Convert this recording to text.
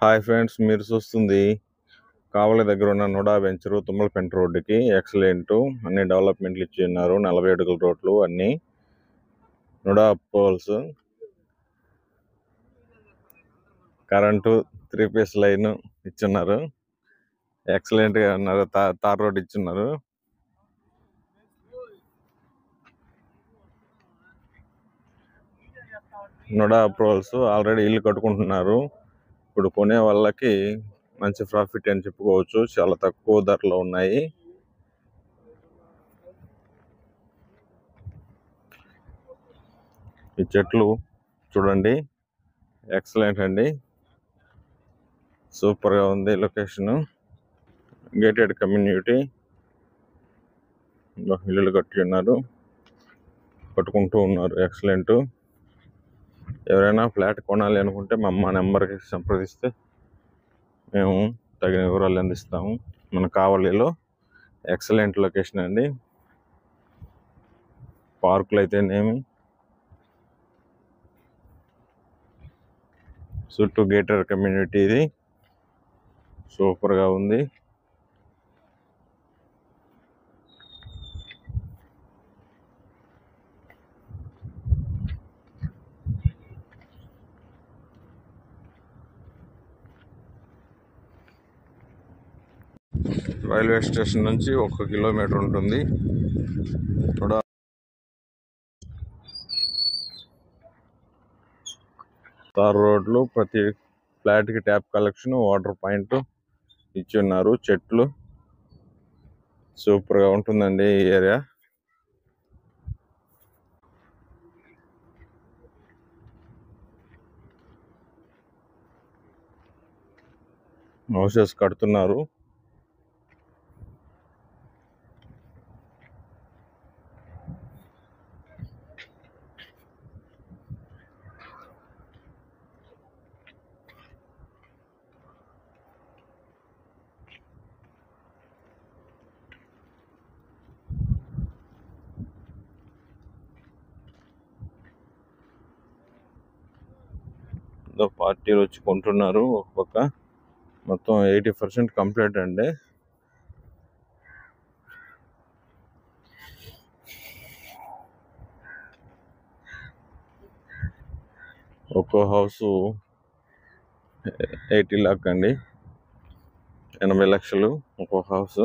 Hi friends, మీరు చూస్తుంది కావలి దగ్గర ఉన్న నుడా వెంచరు తుమ్మలపెంట రోడ్డుకి ఎక్సలెంట్ అన్ని డెవలప్మెంట్లు ఇచ్చి ఉన్నారు. 40 అడుగుల రోడ్లు అన్ని NUDA poles, current 3 phase line ఇచ్చున్నారు. ఎక్సలెంట్ గా ఉన్నారు. తార్ రోడ్ ఇచ్చున్నారు. నుడా అప్రూవల్స్ ఆల్రెడీ ఇల్లు కట్టుకుంటున్నారు. ఇప్పుడు కొనే వాళ్ళకి మంచి ప్రాఫిట్ అని చెప్పుకోవచ్చు. చాలా తక్కువ ధరలో ఉన్నాయి. ఈ చెట్లు చూడండి, ఎక్సలెంట్ అండి, సూపర్ గా ఉంది. లొకేషన్ గేటెడ్ కమ్యూనిటీ, ఇల్లు కట్టుకుంటూ ఉన్నారు. ఎక్సలెంట్. ఎవరైనా ఫ్లాట్ కొనాలి అనుకుంటే మా నెంబర్కి సంప్రదిస్తే మేము తగిన వివరాలు అందిస్తాము. మన కావలిలో ఎక్సలెంట్ లొకేషన్ అండి. పార్కులు అయితేనేమి, చుట్టూ గేటెడ్ కమ్యూనిటీ, ఇది సూపర్గా ఉంది. రైల్వే స్టేషన్ నుంచి 1 కిలోమీటర్ ఉంటుంది. తార్ రోడ్లు, ప్రతి ఫ్లాట్ కి ట్యాప్ కలెక్షన్, వాటర్ పాయింట్ ఇచ్చి ఉన్నారు. చెట్లు సూపర్ గా ఉంటుందండి ఈ ఏరియా. హౌసెస్ కడుతున్నారు. పార్టీలు వచ్చి కొంటున్నారు. ఒక పక్క మొత్తం 80% కంప్లీట్ అండి. ఒక్కో హౌస్ 80 లాక్ అండి, 80 లక్షలు ఒక్కో హౌస్.